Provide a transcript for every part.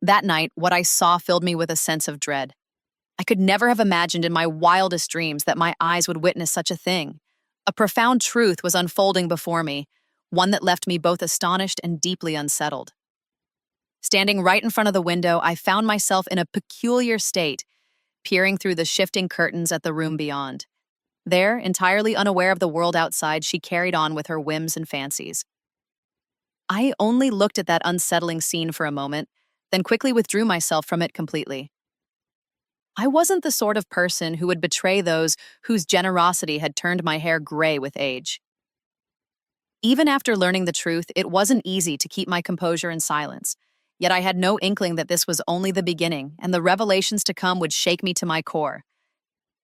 That night, what I saw filled me with a sense of dread. I could never have imagined in my wildest dreams that my eyes would witness such a thing. A profound truth was unfolding before me, one that left me both astonished and deeply unsettled. Standing right in front of the window, I found myself in a peculiar state, peering through the shifting curtains at the room beyond. There, entirely unaware of the world outside, she carried on with her whims and fancies. I only looked at that unsettling scene for a moment, then quickly withdrew myself from it completely. I wasn't the sort of person who would betray those whose generosity had turned my hair gray with age. Even after learning the truth, it wasn't easy to keep my composure and silence. Yet I had no inkling that this was only the beginning, and the revelations to come would shake me to my core.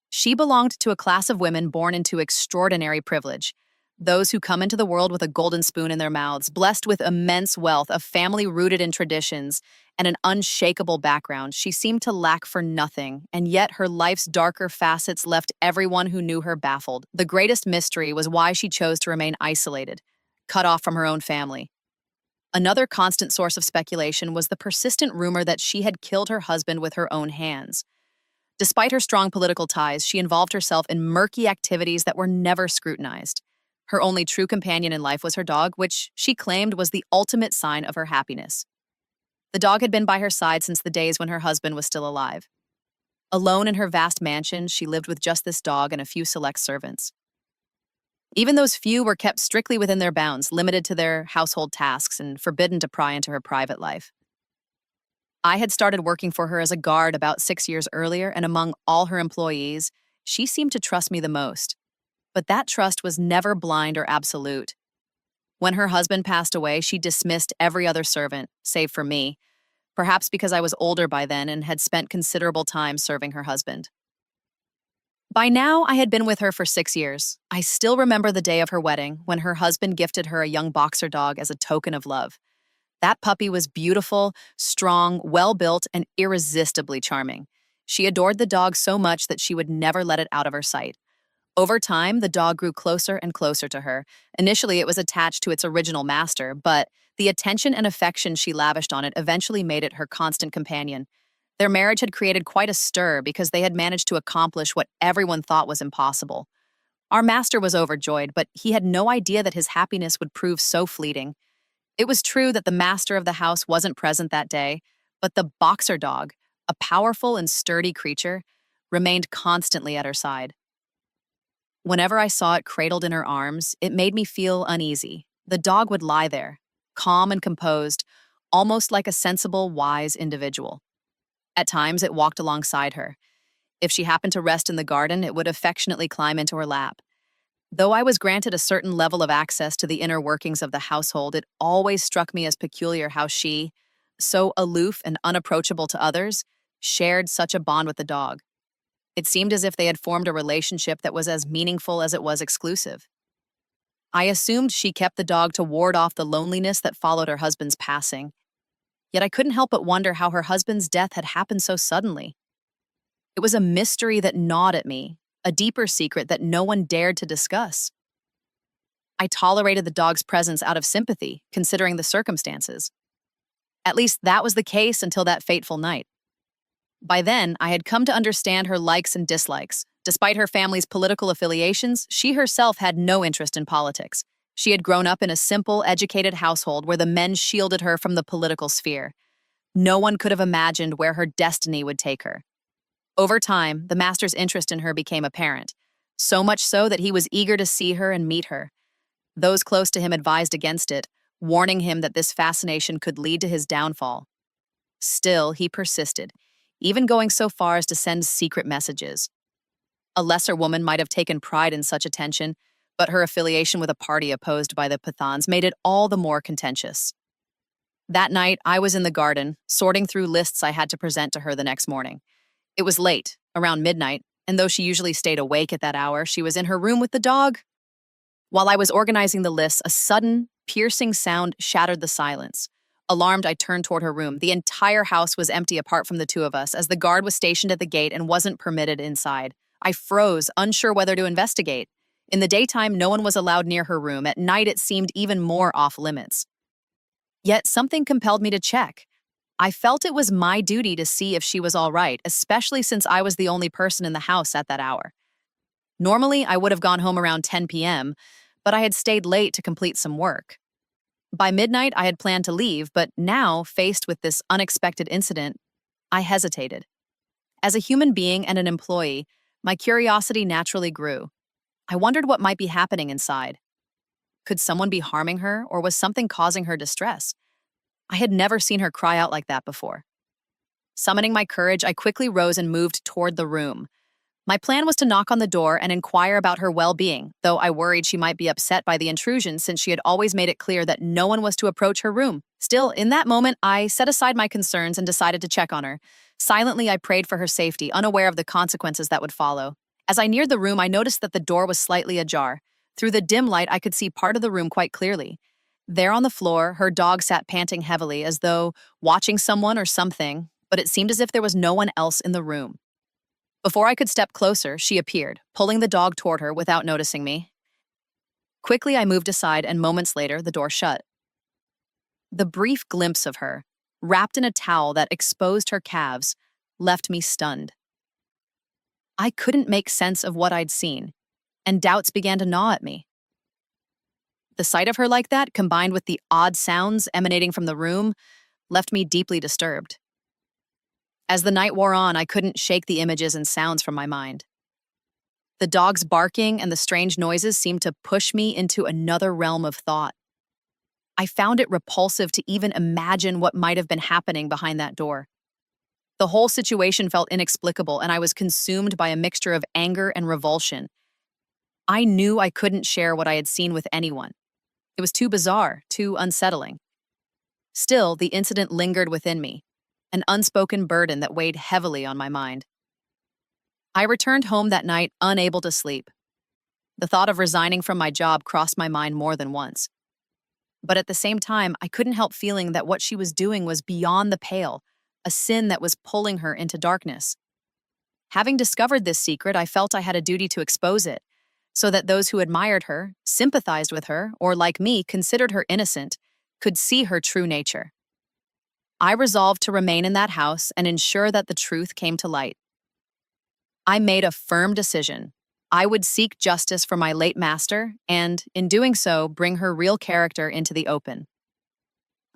She belonged to a class of women born into extraordinary privilege. Those who come into the world with a golden spoon in their mouths, blessed with immense wealth, a family rooted in traditions, and an unshakable background. She seemed to lack for nothing, and yet her life's darker facets left everyone who knew her baffled. The greatest mystery was why she chose to remain isolated, cut off from her own family. Another constant source of speculation was the persistent rumor that she had killed her husband with her own hands. Despite her strong political ties, she involved herself in murky activities that were never scrutinized. Her only true companion in life was her dog, which she claimed was the ultimate sign of her happiness. The dog had been by her side since the days when her husband was still alive. Alone in her vast mansion, she lived with just this dog and a few select servants. Even those few were kept strictly within their bounds, limited to their household tasks and forbidden to pry into her private life. I had started working for her as a guard about 6 years earlier, and among all her employees, she seemed to trust me the most. But that trust was never blind or absolute. When her husband passed away, she dismissed every other servant, save for me, perhaps because I was older by then and had spent considerable time serving her husband. By now, I had been with her for 6 years. I still remember the day of her wedding when her husband gifted her a young boxer dog as a token of love. That puppy was beautiful, strong, well-built, and irresistibly charming. She adored the dog so much that she would never let it out of her sight. Over time, the dog grew closer and closer to her. Initially, it was attached to its original master, but the attention and affection she lavished on it eventually made it her constant companion. Their marriage had created quite a stir because they had managed to accomplish what everyone thought was impossible. Our master was overjoyed, but he had no idea that his happiness would prove so fleeting. It was true that the master of the house wasn't present that day, but the boxer dog, a powerful and sturdy creature, remained constantly at her side. Whenever I saw it cradled in her arms, it made me feel uneasy. The dog would lie there, calm and composed, almost like a sensible, wise individual. At times, it walked alongside her. If she happened to rest in the garden, it would affectionately climb into her lap. Though I was granted a certain level of access to the inner workings of the household, it always struck me as peculiar how she, so aloof and unapproachable to others, shared such a bond with the dog. It seemed as if they had formed a relationship that was as meaningful as it was exclusive. I assumed she kept the dog to ward off the loneliness that followed her husband's passing. Yet I couldn't help but wonder how her husband's death had happened so suddenly. It was a mystery that gnawed at me, a deeper secret that no one dared to discuss. I tolerated the dog's presence out of sympathy, considering the circumstances. At least that was the case until that fateful night. By then, I had come to understand her likes and dislikes. Despite her family's political affiliations, she herself had no interest in politics. She had grown up in a simple, educated household where the men shielded her from the political sphere. No one could have imagined where her destiny would take her. Over time, the master's interest in her became apparent, so much so that he was eager to see her and meet her. Those close to him advised against it, warning him that this fascination could lead to his downfall. Still, he persisted, even going so far as to send secret messages. A lesser woman might have taken pride in such attention, but her affiliation with a party opposed by the Pathans made it all the more contentious. That night, I was in the garden, sorting through lists I had to present to her the next morning. It was late, around midnight, and though she usually stayed awake at that hour, she was in her room with the dog. While I was organizing the lists, a sudden, piercing sound shattered the silence. Alarmed, I turned toward her room. The entire house was empty apart from the two of us, as the guard was stationed at the gate and wasn't permitted inside. I froze, unsure whether to investigate. In the daytime, no one was allowed near her room. At night, it seemed even more off-limits. Yet something compelled me to check. I felt it was my duty to see if she was all right, especially since I was the only person in the house at that hour. Normally, I would have gone home around 10 p.m., but I had stayed late to complete some work. By midnight, I had planned to leave, but now, faced with this unexpected incident, I hesitated. As a human being and an employee, my curiosity naturally grew. I wondered what might be happening inside. Could someone be harming her, or was something causing her distress? I had never seen her cry out like that before. Summoning my courage, I quickly rose and moved toward the room. My plan was to knock on the door and inquire about her well-being, though I worried she might be upset by the intrusion since she had always made it clear that no one was to approach her room. Still, in that moment, I set aside my concerns and decided to check on her. Silently, I prayed for her safety, unaware of the consequences that would follow. As I neared the room, I noticed that the door was slightly ajar. Through the dim light, I could see part of the room quite clearly. There on the floor, her dog sat panting heavily, as though watching someone or something, but it seemed as if there was no one else in the room. Before I could step closer, she appeared, pulling the dog toward her without noticing me. Quickly, I moved aside, and moments later, the door shut. The brief glimpse of her, wrapped in a towel that exposed her calves, left me stunned. I couldn't make sense of what I'd seen, and doubts began to gnaw at me. The sight of her like that, combined with the odd sounds emanating from the room, left me deeply disturbed. As the night wore on, I couldn't shake the images and sounds from my mind. The dog's barking and the strange noises seemed to push me into another realm of thought. I found it repulsive to even imagine what might have been happening behind that door. The whole situation felt inexplicable, and I was consumed by a mixture of anger and revulsion. I knew I couldn't share what I had seen with anyone. It was too bizarre, too unsettling. Still, the incident lingered within me, an unspoken burden that weighed heavily on my mind. I returned home that night unable to sleep. The thought of resigning from my job crossed my mind more than once. But at the same time, I couldn't help feeling that what she was doing was beyond the pale, a sin that was pulling her into darkness. Having discovered this secret, I felt I had a duty to expose it, so that those who admired her, sympathized with her, or like me, considered her innocent, could see her true nature. I resolved to remain in that house and ensure that the truth came to light. I made a firm decision. I would seek justice for my late master and, in doing so, bring her real character into the open.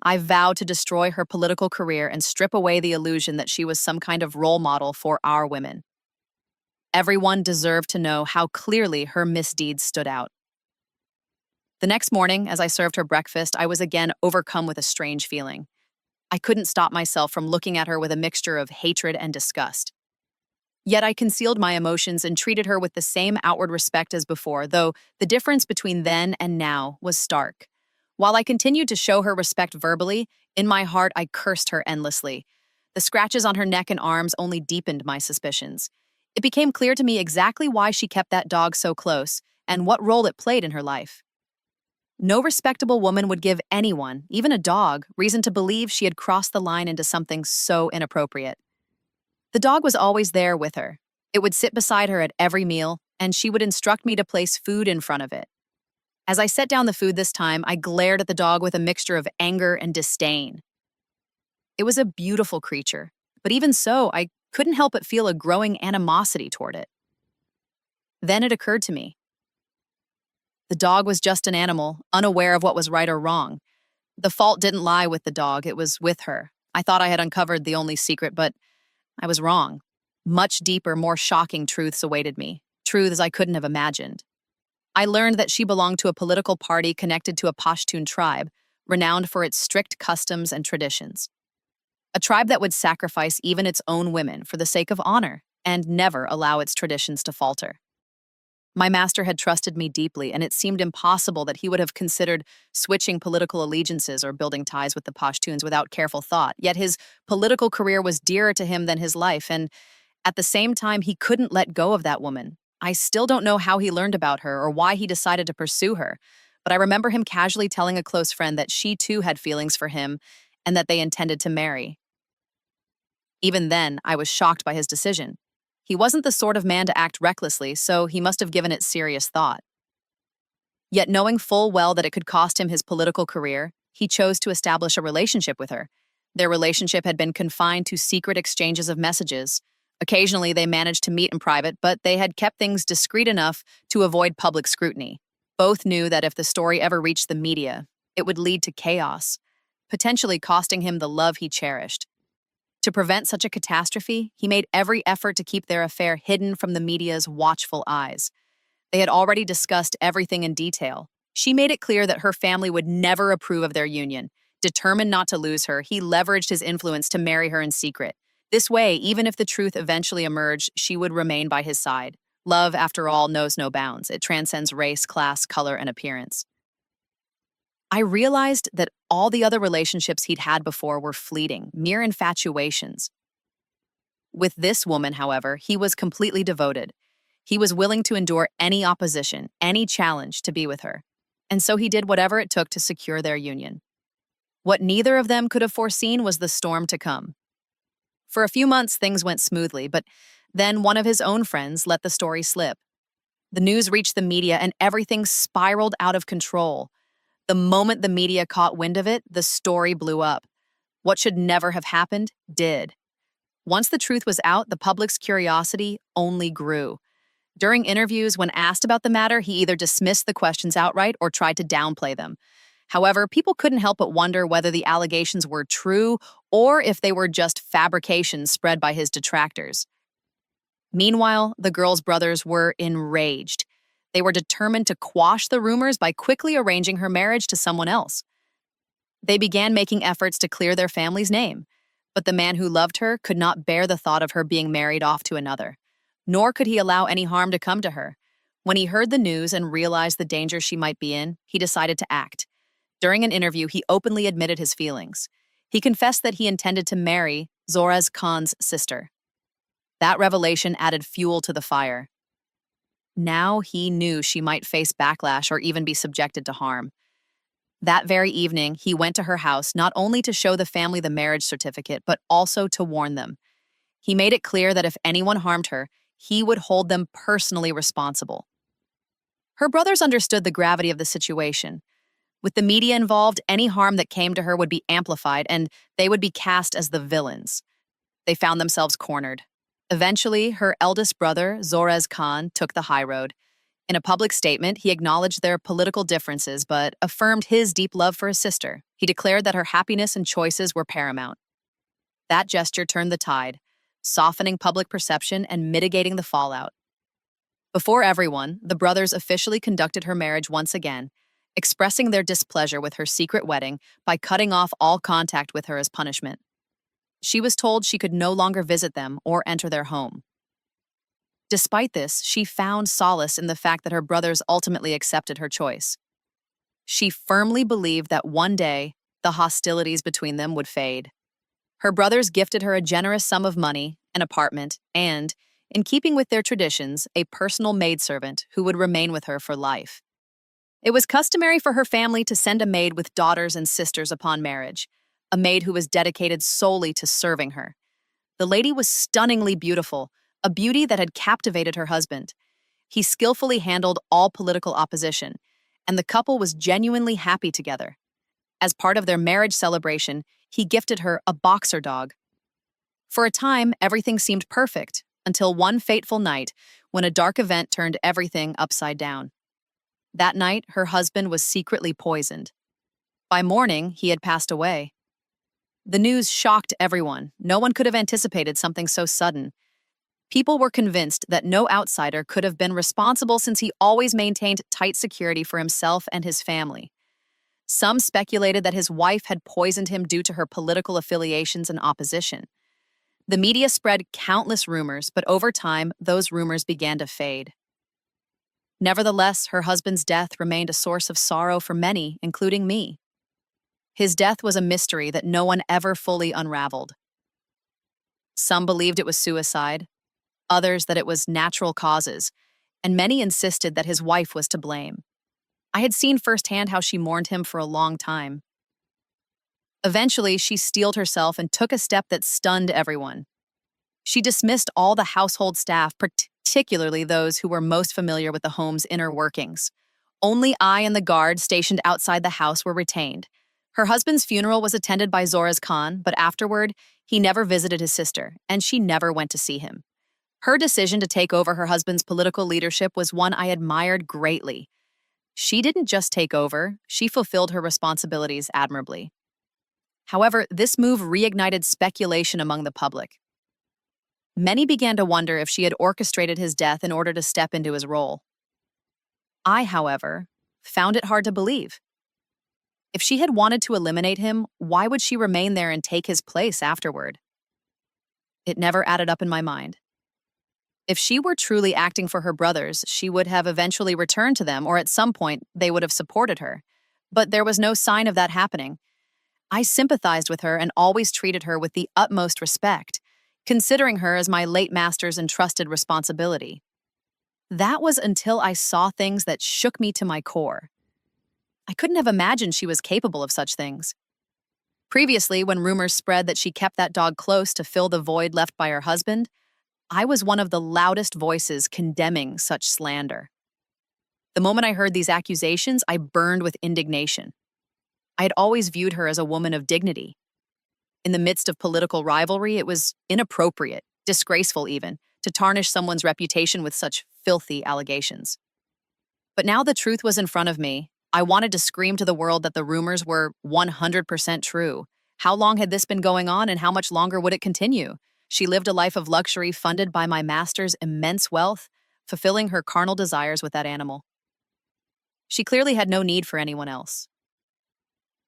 I vowed to destroy her political career and strip away the illusion that she was some kind of role model for our women. Everyone deserved to know how clearly her misdeeds stood out. The next morning, as I served her breakfast, I was again overcome with a strange feeling. I couldn't stop myself from looking at her with a mixture of hatred and disgust. Yet I concealed my emotions and treated her with the same outward respect as before, though the difference between then and now was stark. While I continued to show her respect verbally, in my heart I cursed her endlessly. The scratches on her neck and arms only deepened my suspicions. It became clear to me exactly why she kept that dog so close and what role it played in her life. No respectable woman would give anyone, even a dog, reason to believe she had crossed the line into something so inappropriate. The dog was always there with her. It would sit beside her at every meal, and she would instruct me to place food in front of it. As I set down the food this time, I glared at the dog with a mixture of anger and disdain. It was a beautiful creature, but even so, I couldn't help but feel a growing animosity toward it. Then it occurred to me. The dog was just an animal, unaware of what was right or wrong. The fault didn't lie with the dog, it was with her. I thought I had uncovered the only secret, but I was wrong. Much deeper, more shocking truths awaited me, truths I couldn't have imagined. I learned that she belonged to a political party connected to a Pashtun tribe, renowned for its strict customs and traditions. A tribe that would sacrifice even its own women for the sake of honor and never allow its traditions to falter. My master had trusted me deeply, and it seemed impossible that he would have considered switching political allegiances or building ties with the Pashtuns without careful thought. Yet his political career was dearer to him than his life, and at the same time, he couldn't let go of that woman. I still don't know how he learned about her or why he decided to pursue her, but I remember him casually telling a close friend that she too had feelings for him and that they intended to marry. Even then, I was shocked by his decision. He wasn't the sort of man to act recklessly, so he must have given it serious thought. Yet knowing full well that it could cost him his political career, he chose to establish a relationship with her. Their relationship had been confined to secret exchanges of messages. Occasionally, they managed to meet in private, but they had kept things discreet enough to avoid public scrutiny. Both knew that if the story ever reached the media, it would lead to chaos, potentially costing him the love he cherished. To prevent such a catastrophe, he made every effort to keep their affair hidden from the media's watchful eyes. They had already discussed everything in detail. She made it clear that her family would never approve of their union. Determined not to lose her, he leveraged his influence to marry her in secret. This way, even if the truth eventually emerged, she would remain by his side. Love, after all, knows no bounds. It transcends race, class, color, and appearance. I realized that all the other relationships he'd had before were fleeting, mere infatuations. With this woman, however, he was completely devoted. He was willing to endure any opposition, any challenge to be with her. And so he did whatever it took to secure their union. What neither of them could have foreseen was the storm to come. For a few months, things went smoothly, but then one of his own friends let the story slip. The news reached the media and everything spiraled out of control. The moment the media caught wind of it, the story blew up. What should never have happened, did. Once the truth was out, the public's curiosity only grew. During interviews, when asked about the matter, he either dismissed the questions outright or tried to downplay them. However, people couldn't help but wonder whether the allegations were true or if they were just fabrications spread by his detractors. Meanwhile, the girl's brothers were enraged. They were determined to quash the rumors by quickly arranging her marriage to someone else. They began making efforts to clear their family's name, but the man who loved her could not bear the thought of her being married off to another, nor could he allow any harm to come to her. When he heard the news and realized the danger she might be in, he decided to act. During an interview, he openly admitted his feelings. He confessed that he intended to marry Zoraz Khan's sister. That revelation added fuel to the fire. Now he knew she might face backlash or even be subjected to harm. That very evening, he went to her house not only to show the family the marriage certificate, but also to warn them. He made it clear that if anyone harmed her, he would hold them personally responsible. Her brothers understood the gravity of the situation. With the media involved, any harm that came to her would be amplified, and they would be cast as the villains. They found themselves cornered. Eventually, her eldest brother, Zoraz Khan, took the high road. In a public statement, he acknowledged their political differences but affirmed his deep love for his sister. He declared that her happiness and choices were paramount. That gesture turned the tide, softening public perception and mitigating the fallout. Before everyone, the brothers officially conducted her marriage once again, expressing their displeasure with her secret wedding by cutting off all contact with her as punishment. She was told she could no longer visit them or enter their home. Despite this, she found solace in the fact that her brothers ultimately accepted her choice. She firmly believed that one day, the hostilities between them would fade. Her brothers gifted her a generous sum of money, an apartment, and, in keeping with their traditions, a personal maidservant who would remain with her for life. It was customary for her family to send a maid with daughters and sisters upon marriage, a maid who was dedicated solely to serving her. The lady was stunningly beautiful, a beauty that had captivated her husband. He skillfully handled all political opposition, and the couple was genuinely happy together. As part of their marriage celebration, he gifted her a boxer dog. For a time, everything seemed perfect, until one fateful night when a dark event turned everything upside down. That night, her husband was secretly poisoned. By morning, he had passed away. The news shocked everyone. No one could have anticipated something so sudden. People were convinced that no outsider could have been responsible since he always maintained tight security for himself and his family. Some speculated that his wife had poisoned him due to her political affiliations and opposition. The media spread countless rumors, but over time, those rumors began to fade. Nevertheless, her husband's death remained a source of sorrow for many, including me. His death was a mystery that no one ever fully unraveled. Some believed it was suicide, others that it was natural causes, and many insisted that his wife was to blame. I had seen firsthand how she mourned him for a long time. Eventually, she steeled herself and took a step that stunned everyone. She dismissed all the household staff, particularly those who were most familiar with the home's inner workings. Only I and the guard stationed outside the house were retained. Her husband's funeral was attended by Zoraz Khan, but afterward, he never visited his sister, and she never went to see him. Her decision to take over her husband's political leadership was one I admired greatly. She didn't just take over, she fulfilled her responsibilities admirably. However, this move reignited speculation among the public. Many began to wonder if she had orchestrated his death in order to step into his role. I, however, found it hard to believe. If she had wanted to eliminate him, why would she remain there and take his place afterward? It never added up in my mind. If she were truly acting for her brothers, she would have eventually returned to them, or at some point, they would have supported her. But there was no sign of that happening. I sympathized with her and always treated her with the utmost respect, considering her as my late master's entrusted responsibility. That was until I saw things that shook me to my core. I couldn't have imagined she was capable of such things. Previously, when rumors spread that she kept that dog close to fill the void left by her husband, I was one of the loudest voices condemning such slander. The moment I heard these accusations, I burned with indignation. I had always viewed her as a woman of dignity. In the midst of political rivalry, it was inappropriate, disgraceful even, to tarnish someone's reputation with such filthy allegations. But now the truth was in front of me. I wanted to scream to the world that the rumors were 100% true. How long had this been going on, and how much longer would it continue? She lived a life of luxury funded by my master's immense wealth, fulfilling her carnal desires with that animal. She clearly had no need for anyone else.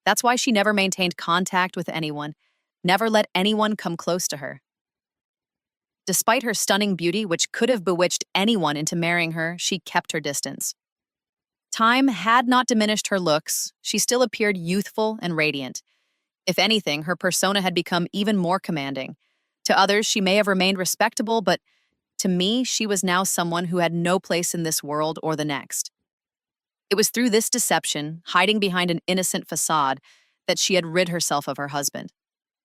That's why she never maintained contact with anyone, never let anyone come close to her. Despite her stunning beauty, which could have bewitched anyone into marrying her, she kept her distance. Time had not diminished her looks. She still appeared youthful and radiant. If anything, her persona had become even more commanding. To others, she may have remained respectable, but to me, she was now someone who had no place in this world or the next. It was through this deception, hiding behind an innocent facade, that she had rid herself of her husband.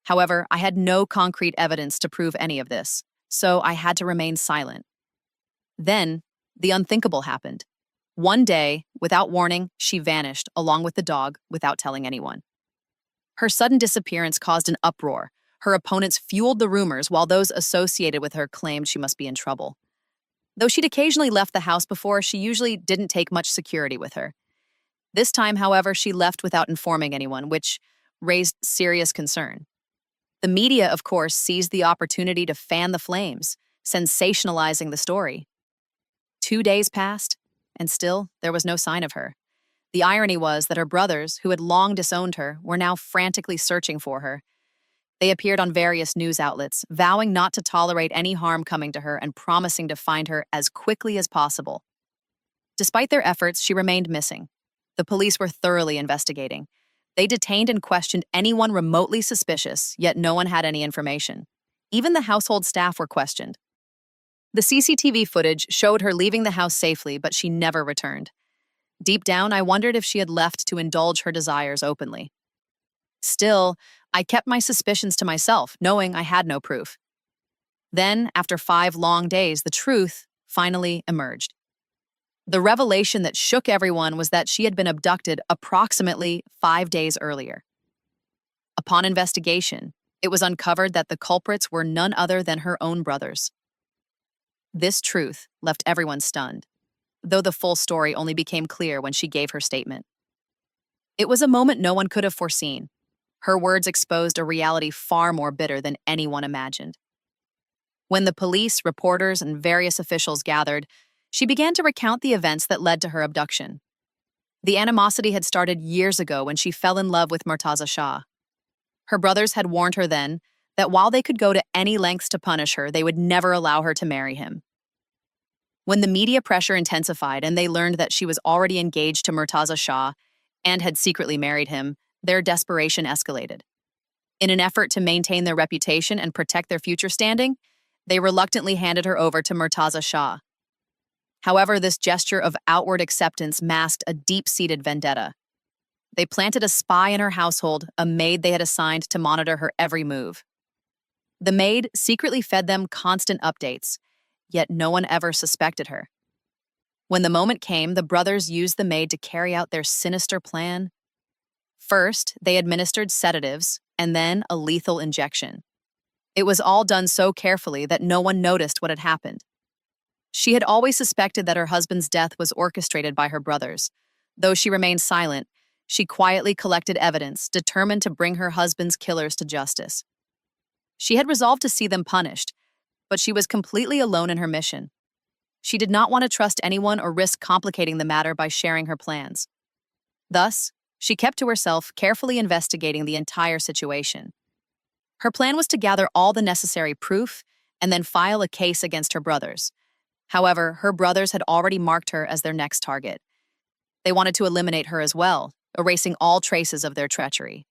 However, I had no concrete evidence to prove any of this, so I had to remain silent. Then, the unthinkable happened. One day, without warning, she vanished, along with the dog, without telling anyone. Her sudden disappearance caused an uproar. Her opponents fueled the rumors, while those associated with her claimed she must be in trouble. Though she'd occasionally left the house before, she usually didn't take much security with her. This time, however, she left without informing anyone, which raised serious concern. The media, of course, seized the opportunity to fan the flames, sensationalizing the story. 2 days passed, and still there was no sign of her. The irony was that her brothers, who had long disowned her, were now frantically searching for her. They appeared on various news outlets, vowing not to tolerate any harm coming to her and promising to find her as quickly as possible. Despite their efforts, she remained missing. The police were thoroughly investigating. They detained and questioned anyone remotely suspicious, yet no one had any information. Even the household staff were questioned. The CCTV footage showed her leaving the house safely, but she never returned. Deep down, I wondered if she had left to indulge her desires openly. Still, I kept my suspicions to myself, knowing I had no proof. Then, after 5 long days, the truth finally emerged. The revelation that shook everyone was that she had been abducted approximately 5 days earlier. Upon investigation, it was uncovered that the culprits were none other than her own brothers. This truth left everyone stunned, though the full story only became clear when she gave her statement. It was a moment no one could have foreseen. Her words exposed a reality far more bitter than anyone imagined. When the police, reporters, and various officials gathered, she began to recount the events that led to her abduction. The animosity had started years ago when she fell in love with Murtaza Shah. Her brothers had warned her then that while they could go to any lengths to punish her, they would never allow her to marry him. When the media pressure intensified and they learned that she was already engaged to Murtaza Shah and had secretly married him, their desperation escalated. In an effort to maintain their reputation and protect their future standing, they reluctantly handed her over to Murtaza Shah. However, this gesture of outward acceptance masked a deep-seated vendetta. They planted a spy in her household, a maid they had assigned to monitor her every move. The maid secretly fed them constant updates, yet no one ever suspected her. When the moment came, the brothers used the maid to carry out their sinister plan. First, they administered sedatives and then a lethal injection. It was all done so carefully that no one noticed what had happened. She had always suspected that her husband's death was orchestrated by her brothers. Though she remained silent, she quietly collected evidence, determined to bring her husband's killers to justice. She had resolved to see them punished, but she was completely alone in her mission. She did not want to trust anyone or risk complicating the matter by sharing her plans. Thus, she kept to herself, carefully investigating the entire situation. Her plan was to gather all the necessary proof and then file a case against her brothers. However, her brothers had already marked her as their next target. They wanted to eliminate her as well, erasing all traces of their treachery.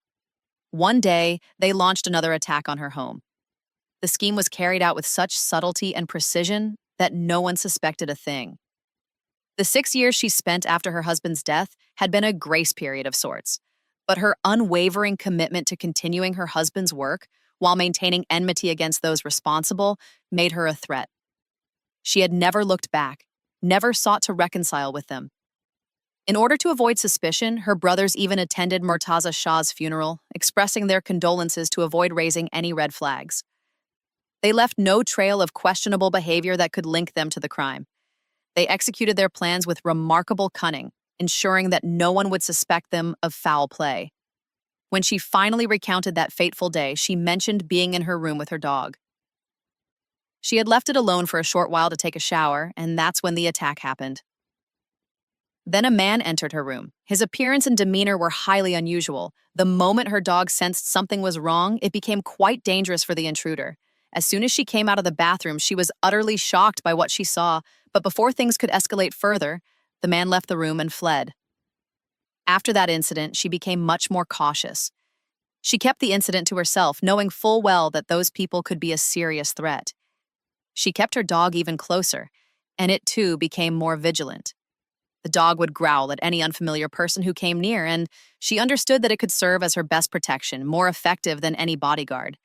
One day, they launched another attack on her home. The scheme was carried out with such subtlety and precision that no one suspected a thing. The 6 years she spent after her husband's death had been a grace period of sorts, but her unwavering commitment to continuing her husband's work while maintaining enmity against those responsible made her a threat. She had never looked back, never sought to reconcile with them. In order to avoid suspicion, her brothers even attended Murtaza Shah's funeral, expressing their condolences to avoid raising any red flags. They left no trail of questionable behavior that could link them to the crime. They executed their plans with remarkable cunning, ensuring that no one would suspect them of foul play. When she finally recounted that fateful day, she mentioned being in her room with her dog. She had left it alone for a short while to take a shower, and that's when the attack happened. Then a man entered her room. His appearance and demeanor were highly unusual. The moment her dog sensed something was wrong, it became quite dangerous for the intruder. As soon as she came out of the bathroom, she was utterly shocked by what she saw, but before things could escalate further, the man left the room and fled. After that incident, she became much more cautious. She kept the incident to herself, knowing full well that those people could be a serious threat. She kept her dog even closer, and it too became more vigilant. The dog would growl at any unfamiliar person who came near, and she understood that it could serve as her best protection, more effective than any bodyguard.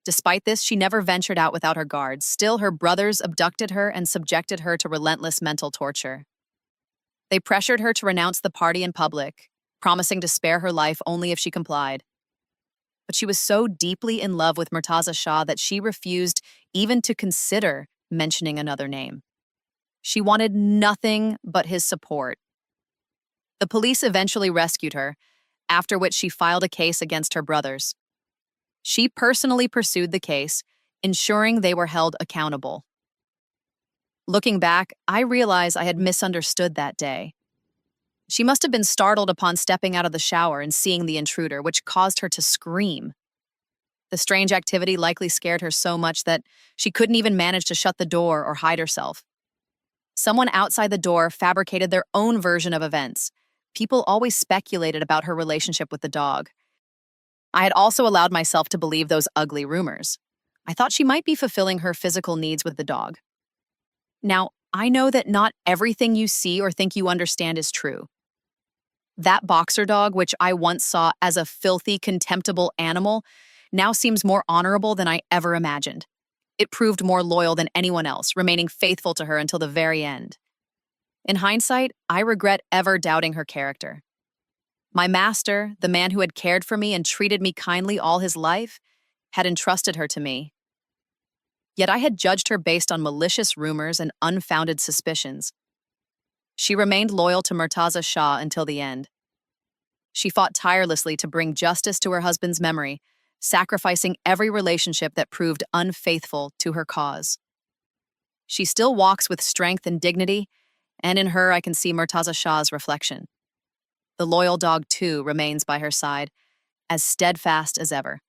Despite this, she never ventured out without her guards. Still, her brothers abducted her and subjected her to relentless mental torture. They pressured her to renounce the party in public, promising to spare her life only if she complied. But she was so deeply in love with Murtaza Shah that she refused even to consider mentioning another name. She wanted nothing but his support. The police eventually rescued her, after which she filed a case against her brothers. She personally pursued the case, ensuring they were held accountable. Looking back, I realize I had misunderstood that day. She must have been startled upon stepping out of the shower and seeing the intruder, which caused her to scream. The strange activity likely scared her so much that she couldn't even manage to shut the door or hide herself. Someone outside the door fabricated their own version of events. People always speculated about her relationship with the dog. I had also allowed myself to believe those ugly rumors. I thought she might be fulfilling her physical needs with the dog. Now, I know that not everything you see or think you understand is true. That boxer dog, which I once saw as a filthy, contemptible animal, now seems more honorable than I ever imagined. It proved more loyal than anyone else, remaining faithful to her until the very end. In hindsight, I regret ever doubting her character. My master, the man who had cared for me and treated me kindly all his life, had entrusted her to me. Yet I had judged her based on malicious rumors and unfounded suspicions. She remained loyal to Murtaza Shah until the end. She fought tirelessly to bring justice to her husband's memory, sacrificing every relationship that proved unfaithful to her cause. She still walks with strength and dignity, and in her I can see Murtaza Shah's reflection. The loyal dog, too, remains by her side, as steadfast as ever.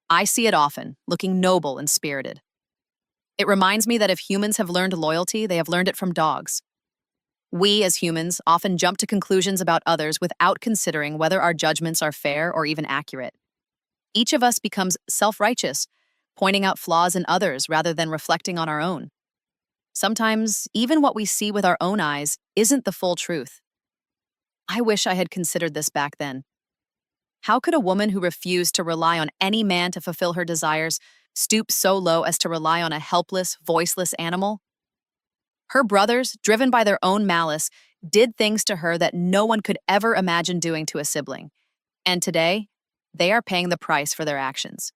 I see it often, looking noble and spirited. It reminds me that if humans have learned loyalty, they have learned it from dogs. We, as humans, often jump to conclusions about others without considering whether our judgments are fair or even accurate. Each of us becomes self-righteous, pointing out flaws in others rather than reflecting on our own. Sometimes, even what we see with our own eyes isn't the full truth. I wish I had considered this back then. How could a woman who refused to rely on any man to fulfill her desires stoop so low as to rely on a helpless, voiceless animal? Her brothers, driven by their own malice, did things to her that no one could ever imagine doing to a sibling. And today, they are paying the price for their actions.